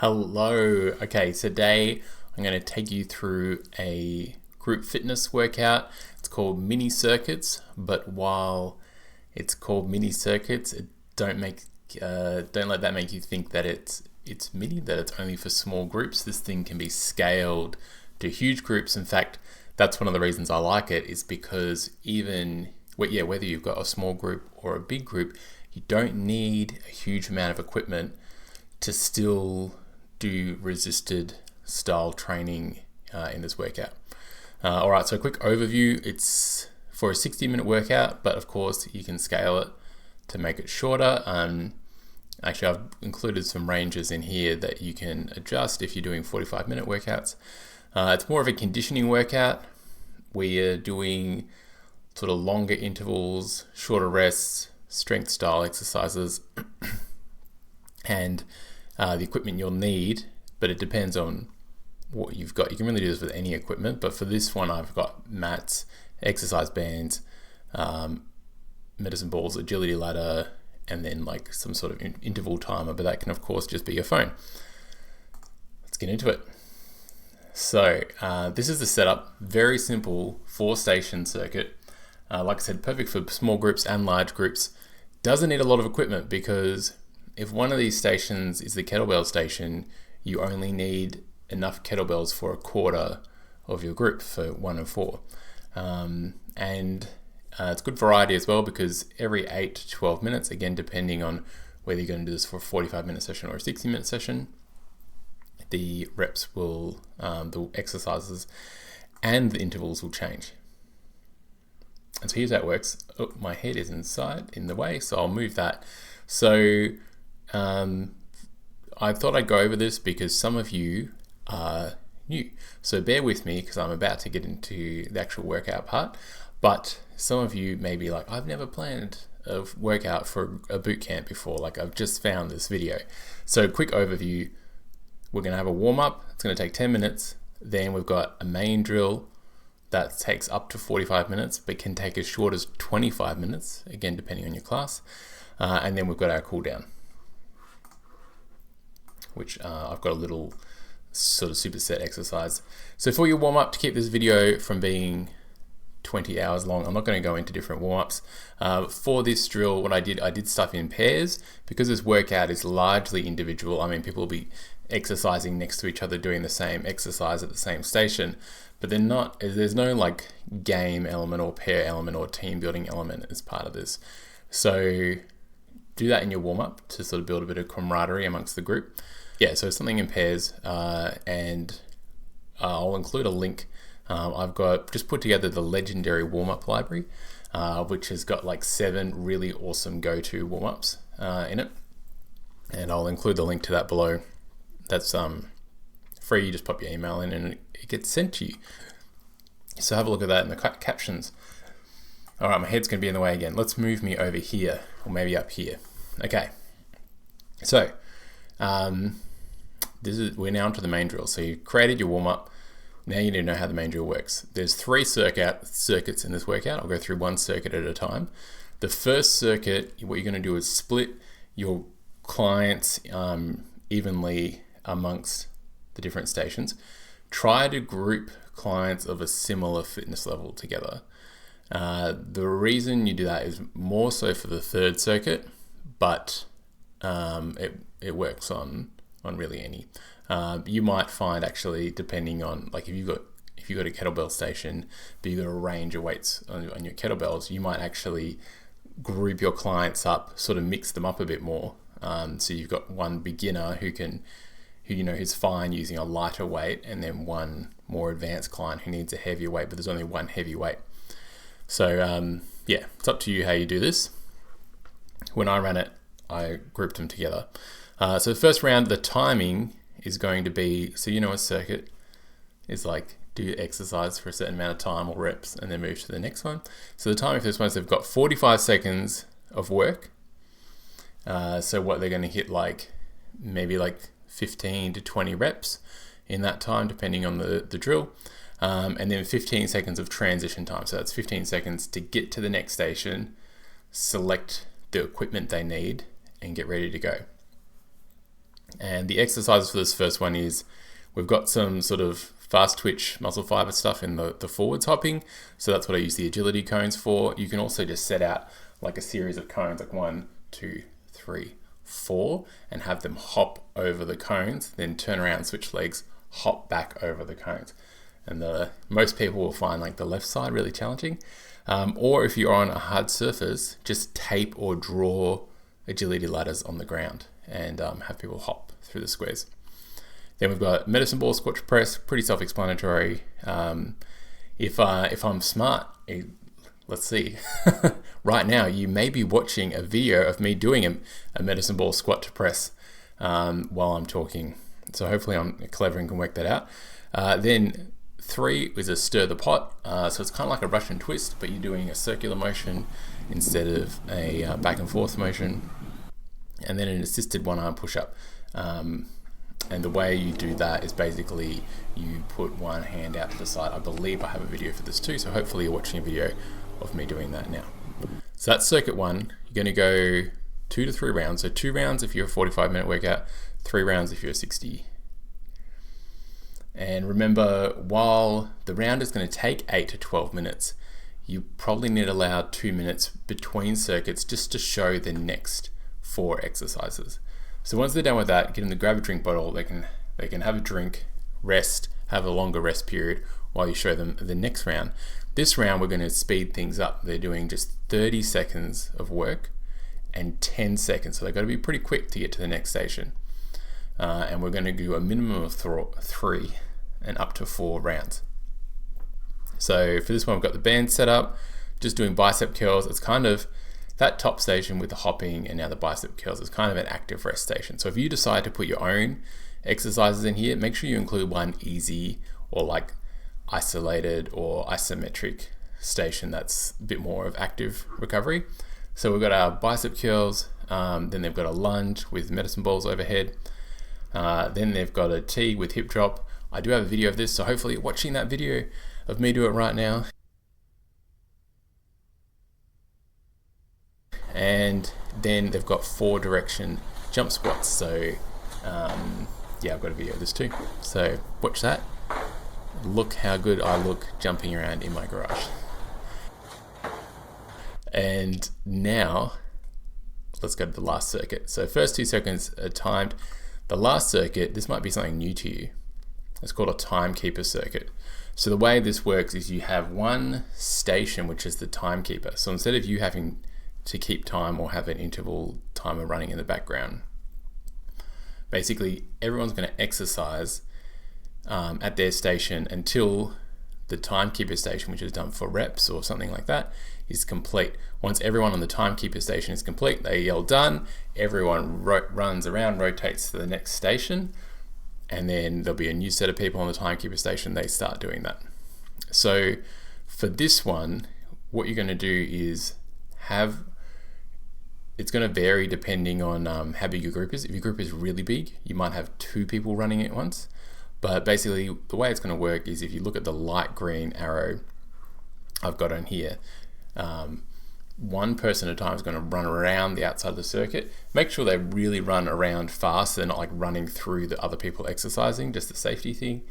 Hello. Okay, today I'm going to take you through a group fitness workout. It's called mini circuits, but while it's called mini circuits, don't let that make you think that it's mini, that it's only for small groups. This thing can be scaled to huge groups. In fact, that's one of the reasons I like it, is because whether you've got a small group or a big group, you don't need a huge amount of equipment to still do resisted style training in this workout. All right, so a quick overview. It's for a 60-minute workout, but of course you can scale it to make it shorter. Actually, I've included some ranges in here that you can adjust if you're doing 45-minute workouts. It's more of a conditioning workout. We are doing sort of longer intervals, shorter rests, strength style exercises, and the equipment you'll need, but it depends on what you've got. You can really do this with any equipment, but for this one I've got mats, exercise bands, medicine balls, agility ladder, and then like some sort of interval timer, but that can of course just be your phone. Let's get into it. So this is the setup. Very simple 4-station circuit. Like I said, perfect for small groups and large groups. Doesn't need a lot of equipment, because if one of these stations is the kettlebell station, you only need enough kettlebells for a quarter of your group, for 1 of 4. It's good variety as well, because every 8 to 12 minutes, again, depending on whether you're going to do this for a 45-minute session or a 60-minute session, the reps will, the exercises and the intervals will change. And so here's how it works. Oh, my head is in the way, so I'll move that. So I thought I'd go over this because some of you are new. So bear with me, because I'm about to get into the actual workout part. But some of you may be like, I've never planned a workout for a boot camp before. Like, I've just found this video. So quick overview. We're going to have a warm up. It's going to take 10 minutes. Then we've got a main drill that takes up to 45 minutes, but can take as short as 25 minutes, again, depending on your class. And then we've got our cool down, which I've got a little sort of superset exercise. So for your warm up, to keep this video from being 20 hours long, I'm not going to go into different warm ups. For this drill, what I did stuff in pairs, because this workout is largely individual. I mean, people will be exercising next to each other, doing the same exercise at the same station, but there's no like game element or pair element or team building element as part of this. So do that in your warm up to sort of build a bit of camaraderie amongst the group. Yeah, so something in pairs, and I'll include a link. I've got just put together the legendary warm-up library, which has got like 7 really awesome go-to warm-ups in it. And I'll include the link to that below. That's free. You just pop your email in and it gets sent to you. So have a look at that in the captions. All right, my head's going to be in the way again. Let's move me over here, or maybe up here. Okay. So we're now onto the main drill. So you created your warm-up. Now you need to know how the main drill works. There's 3 circuits in this workout. I'll go through one circuit at a time. The first circuit, what you're going to do is split your clients evenly amongst the different stations. Try to group clients of a similar fitness level together. The reason you do that is more so for the 3rd circuit, but it works on really any. You might find, actually, depending on, like, if you've got a kettlebell station, but you've got a range of weights on your kettlebells, you might actually group your clients up, sort of mix them up a bit more. So you've got one beginner who's fine using a lighter weight, and then one more advanced client who needs a heavier weight, but there's only one heavy weight. So yeah, it's up to you how you do this. When I ran it, I grouped them together. So the first round, the timing is going to be, so a circuit is like, do exercise for a certain amount of time or reps and then move to the next one. So the timing for this one is they've got 45 seconds of work. So what they're going to hit, like maybe like 15 to 20 reps in that time, depending on the drill. And then 15 seconds of transition time. So that's 15 seconds to get to the next station, select the equipment they need, and get ready to go. And the exercises for this first one is we've got some sort of fast twitch muscle fiber stuff in the forwards hopping. So that's what I use the agility cones for. You can also just set out like a series of cones, like 1, 2, 3, 4, and have them hop over the cones, then turn around, switch legs, hop back over the cones. And most people will find like the left side really challenging. Or if you're on a hard surface, just tape or draw agility ladders on the ground and have people hop through the squares. Then we've got medicine ball squat to press, pretty self-explanatory. If I'm smart, let's see. Right now, you may be watching a video of me doing a medicine ball squat to press while I'm talking. So hopefully I'm clever and can work that out. Then 3 is a stir the pot. So it's kind of like a Russian twist, but you're doing a circular motion instead of a back and forth motion. And then an assisted one arm push up. And the way you do that is basically you put one hand out to the side. I believe I have a video for this too, so hopefully you're watching a video of me doing that now. So that's circuit 1. You're going to go 2 to 3 rounds. So 2 rounds if you're a 45-minute workout, 3 rounds if you're a 60. And remember, while the round is going to take 8 to 12 minutes, you probably need to allow 2 minutes between circuits just to show the next 4 exercises. So once they're done with that, get them to grab a drink bottle. They can have a drink, rest, have a longer rest period while you show them the next round. This round, we're going to speed things up. They're doing just 30 seconds of work and 10 seconds. So they've got to be pretty quick to get to the next station. And we're going to do a minimum of 3 and up to 4 rounds. So for this one, we've got the band set up, just doing bicep curls. It's kind of that top station with the hopping and now the bicep curls is kind of an active rest station. So if you decide to put your own exercises in here, make sure you include one easy or like isolated or isometric station that's a bit more of active recovery. So we've got our bicep curls, then they've got a lunge with medicine balls overhead. Then they've got a T with hip drop. I do have a video of this, so hopefully you're watching that video of me do it right now. And then they've got 4 direction jump squats. So yeah, I've got a video of this too. So watch that. Look how good I look jumping around in my garage. And now let's go to the last circuit. So first 2 seconds are timed. The last circuit, this might be something new to you. It's called a timekeeper circuit. So the way this works is you have one station, which is the timekeeper. So instead of you having to keep time or have an interval timer running in the background, basically everyone's going to exercise at their station until the timekeeper station, which is done for reps or something like that, is complete. Once everyone on the timekeeper station is complete, they yell done, everyone runs around, rotates to the next station, and then there'll be a new set of people on the timekeeper station, they start doing that. So for this one, what you're going to do is it's going to vary depending on how big your group is. If your group is really big, you might have 2 people running at once. But basically, the way it's going to work is if you look at the light green arrow I've got on here, one person at a time is going to run around the outside of the circuit. Make sure they really run around fast. They're not like running through the other people exercising, just a safety thing.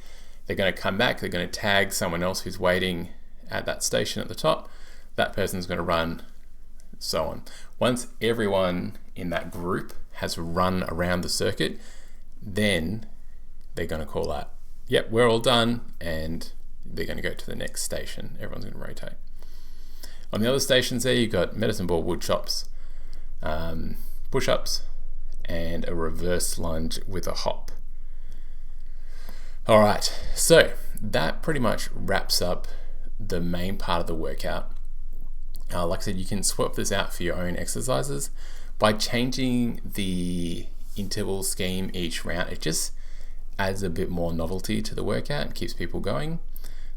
They're going to come back. They're going to tag someone else who's waiting at that station at the top. That person's going to run, so on. Once everyone in that group has run around the circuit, then they're going to call out, yep, we're all done, and they're going to go to the next station. Everyone's going to rotate. On the other stations there, you've got medicine ball wood chops, push-ups, and a reverse lunge with a hop. All right, so that pretty much wraps up the main part of the workout. Like I said, you can swap this out for your own exercises by changing the interval scheme each round. It just adds a bit more novelty to the workout and keeps people going.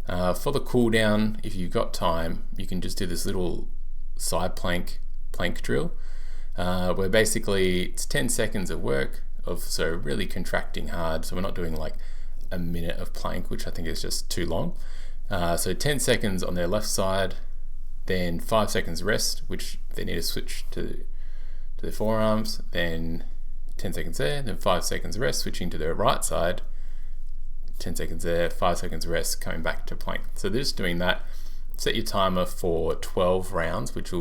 For the cool down, if you've got time, you can just do this little side plank drill, where basically it's 10 seconds of work so really contracting hard. So we're not doing like a minute of plank, which I think is just too long. So 10 seconds on their left side, then 5 seconds rest, which they need to switch to the forearms, then 10 seconds there, then 5 seconds rest, switching to the right side, 10 seconds there, 5 seconds rest, coming back to plank. So just doing that. Set your timer for 12 rounds, which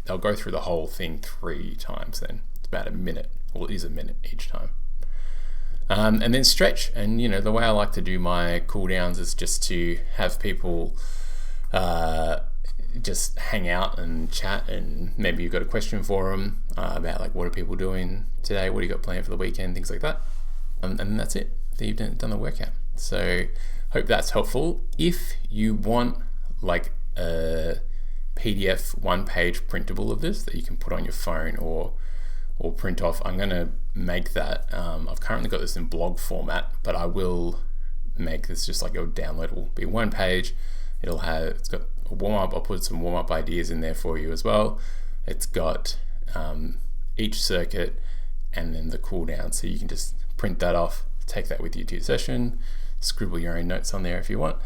they'll go through the whole thing 3 times then. It's about a minute, well, it is a minute each time. And then stretch. And the way I like to do my cool downs is just to have people just hang out and chat, and maybe you've got a question for them about like, what are people doing today, what do you got planned for the weekend, things like that. And then that's it. Then you've done the workout. So hope that's helpful. If you want like a PDF 1-page printable of this that you can put on your phone or print off, I'm gonna make that. I've currently got this in blog format, but I will make this just like a download. It will be 1 page. It's got a warm-up. I'll put some warm-up ideas in there for you as well. It's got each circuit and then the cool down, so you can just print that off, take that with you to your session, scribble your own notes on there if you want,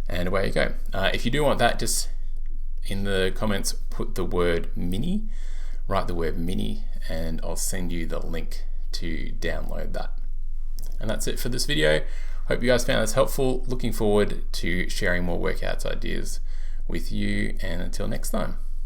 and away you go. If you do want that, just in the comments put the word mini, write the word mini, and I'll send you the link to download that. And that's it for this video. Hope you guys found this helpful. Looking forward to sharing more workouts ideas with you, and until next time.